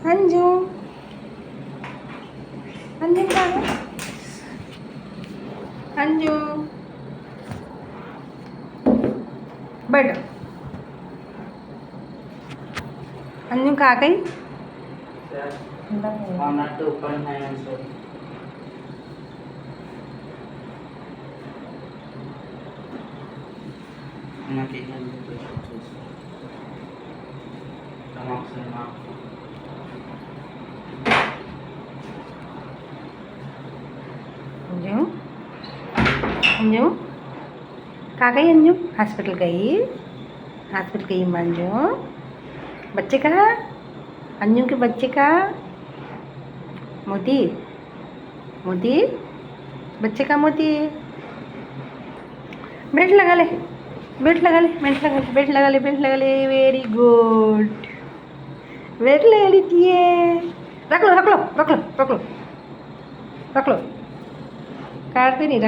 अंजू अंजू कहाँ है अंजू बैठो अंजू कहाँ गई अंजू अंजू कहाँ गई अंजू हॉस्पिटल गई अंजू बच्चे कहाँ अंजू के बच्चे कहाँ मोती मोती बच्चे का मोती बेल्ट लगा ले बेल्ट लगा ले बेल्ट लगा ले बेल्ट लगा ले बेल्ट लगा ले वेरी गुड बेल्ट लगा लीजिए रख लो रख लो रख लो रख लो रख लो काटते नहीं